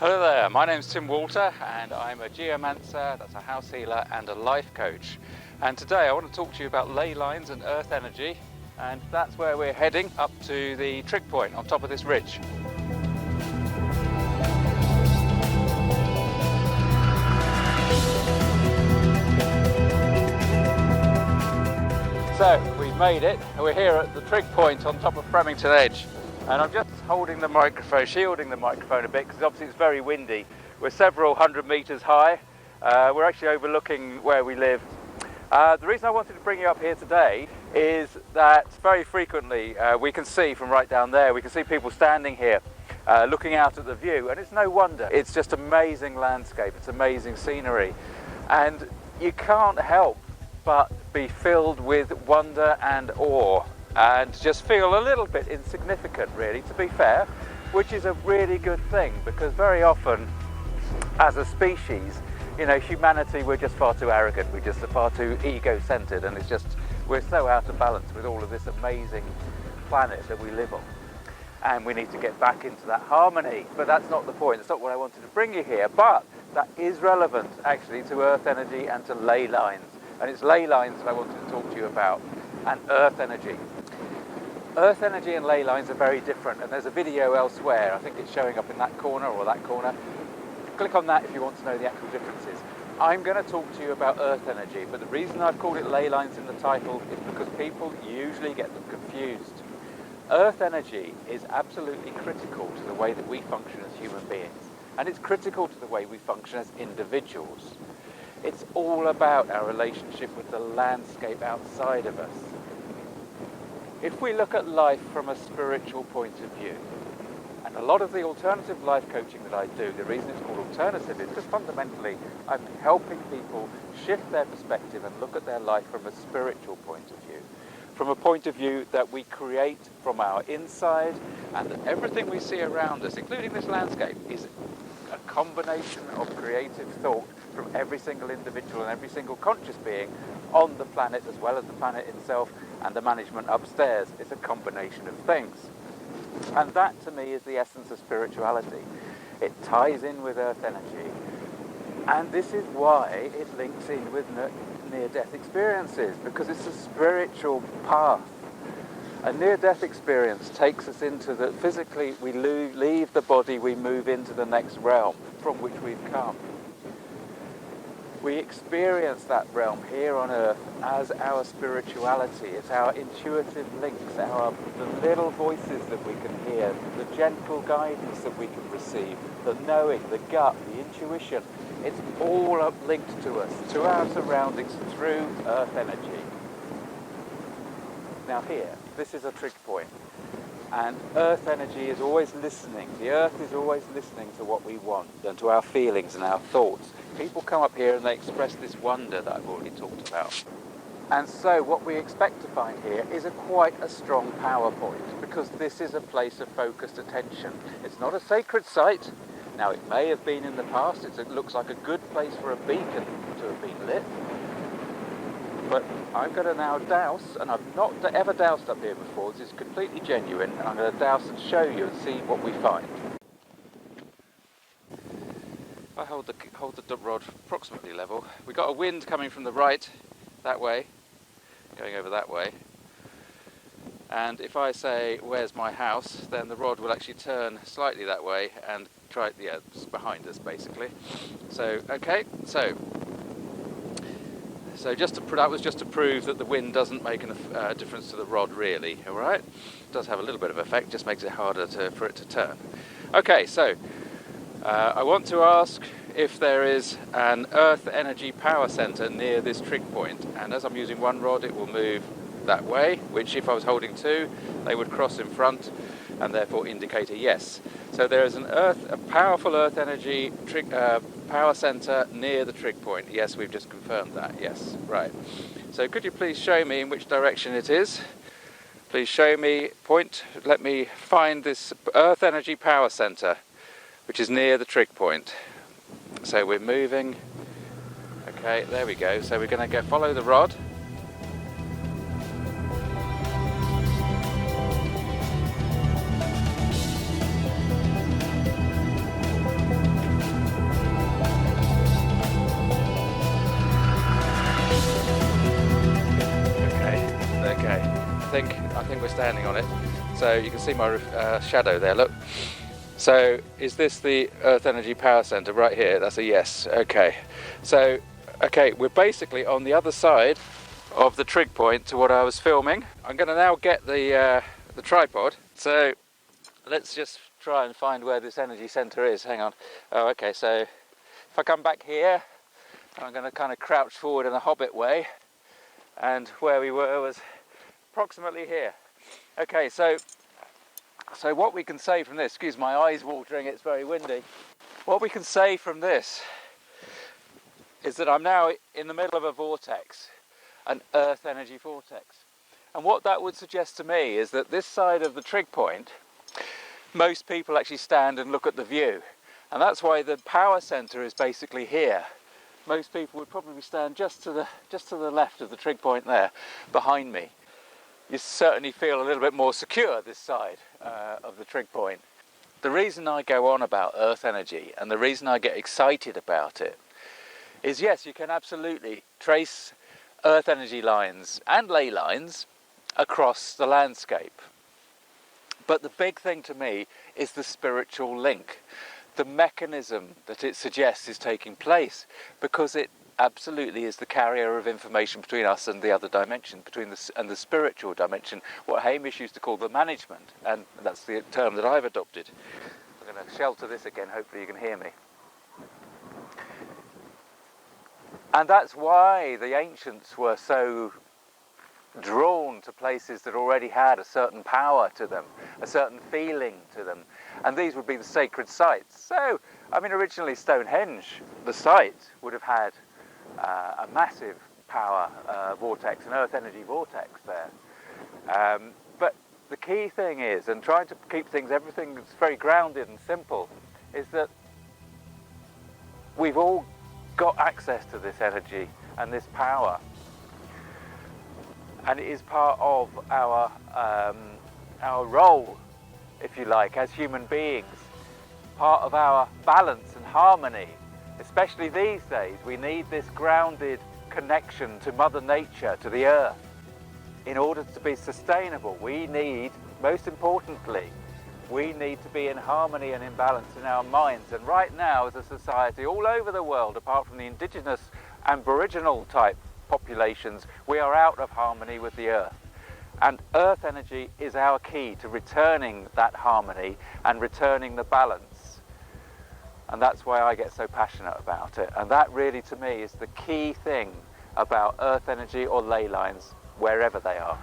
Hello there, my name's Tim Walter and I'm a geomancer, that's a house healer and a life coach. And today I want to talk to you about ley lines and earth energy, and that's where we're heading, up to the trig point on top of this ridge. So we've made it, and we're here at the trig point on top of Framington Edge. And I'm just holding the microphone, shielding the microphone a bit, because obviously it's very windy. We're several hundred metres high. We're actually overlooking where we live. The reason I wanted to bring you up here today is that very frequently we can see from right down there, we can see people standing here looking out at the view, and it's no wonder. It's just amazing landscape, it's amazing scenery. And you can't help but be filled with wonder and awe, and just feel a little bit insignificant, really, to be fair, which is a really good thing, because very often as a species, you know, humanity, we're just far too arrogant, we're just far too ego-centered, and it's just, we're so out of balance with all of this amazing planet that we live on, and we need to get back into that harmony. But that's not the point, that's not what I wanted to bring you here, but that is relevant actually to earth energy and to ley lines, and it's ley lines that I wanted to talk to you about, and earth energy. Earth energy and ley lines are very different, and there's a video elsewhere, I think it's showing up in that corner or that corner. Click on that if you want to know the actual differences. I'm going to talk to you about earth energy, but the reason I've called it ley lines in the title is because people usually get them confused. Earth energy is absolutely critical to the way that we function as human beings, and it's critical to the way we function as individuals. It's all about our relationship with the landscape outside of us. If we look at life from a spiritual point of view, and a lot of the alternative life coaching that I do, the reason it's called alternative is because fundamentally I'm helping people shift their perspective and look at their life from a spiritual point of view. From a point of view that we create from our inside, and that everything we see around us, including this landscape, is a combination of creative thought from every single individual and every single conscious being on the planet, as well as the planet itself and the management upstairs. It's a combination of things. And that to me is the essence of spirituality. It ties in with earth energy. And this is why it links in with near-death experiences, because it's a spiritual path. A near-death experience takes us into the, physically we leave the body, we move into the next realm from which we've come. We experience that realm here on earth as our spirituality. It's our intuitive links, the little voices that we can hear, the gentle guidance that we can receive, the knowing, the gut, the intuition. It's all linked to us, to our surroundings, through earth energy. Now here, this is a trig point, and earth energy is always listening. The earth is always listening to what we want and to our feelings and our thoughts. People come up here and they express this wonder that I've already talked about. And so what we expect to find here is quite a strong power point, because this is a place of focused attention. It's not a sacred site. Now it may have been in the past, it looks like a good place for a beacon to have been lit. But I'm going to now douse, and I've not ever doused up here before, this is completely genuine, and I'm going to douse and show you and see what we find. I hold the rod approximately level. We've got a wind coming from the right, that way, going over that way. And if I say, where's my house, then the rod will actually turn slightly that way and try, yeah, it's behind us basically. So, okay, so that was just to prove that the wind doesn't make a difference to the rod really, all right? It does have a little bit of effect, just makes it harder for it to turn. Okay, so I want to ask if there is an earth energy power center near this trig point, and as I'm using one rod it will move that way, which if I was holding two they would cross in front and therefore indicate a yes. So there is a powerful earth energy power center near the trig point. Yes, we've just confirmed that, yes, right. So could you please show me in which direction it is? Please show me, point, let me find this earth energy power center, which is near the trig point. So we're moving, okay, there we go. So we're going to follow the rod. think we're standing on it. So you can see my shadow there, look. So is this the Earth Energy Power Centre right here? That's a yes. Okay. So, okay, we're basically on the other side of the trig point to what I was filming. I'm going to now get the tripod. So let's just try and find where this energy centre is. Hang on. Oh, okay. So if I come back here, I'm going to kind of crouch forward in a hobbit way. And where we were was approximately here. Okay, so what we can say from this, excuse my eyes watering, it's very windy. What we can say from this is that I'm now in the middle of a vortex, an Earth energy vortex. And what that would suggest to me is that this side of the trig point, most people actually stand and look at the view. And that's why the power centre is basically here. Most people would probably stand just to the left of the trig point there, behind me. You certainly feel a little bit more secure this side of the trig point. The reason I go on about Earth energy and the reason I get excited about it is, yes, you can absolutely trace Earth energy lines and ley lines across the landscape. But the big thing to me is the spiritual link. The mechanism that it suggests is taking place, because it absolutely is the carrier of information between us and the other dimension, between the spiritual dimension, what Hamish used to call the management, and that's the term that I've adopted. I'm going to shelter this again, hopefully you can hear me. And that's why the ancients were so drawn to places that already had a certain power to them, a certain feeling to them. And these would be the sacred sites. So, I mean, originally Stonehenge, the site, would have had a massive power vortex, an Earth energy vortex there. But the key thing is, and trying to keep everything that's very grounded and simple, is that we've all got access to this energy and this power. And it is part of our role, if you like, as human beings, part of our balance and harmony. Especially these days, we need this grounded connection to Mother Nature, to the Earth. In order to be sustainable, we need, most importantly, we need to be in harmony and in balance in our minds. And right now, as a society all over the world, apart from the indigenous aboriginal type populations, we are out of harmony with the Earth. And Earth energy is our key to returning that harmony and returning the balance. And that's why I get so passionate about it. And that really, to me, is the key thing about Earth energy or ley lines, wherever they are.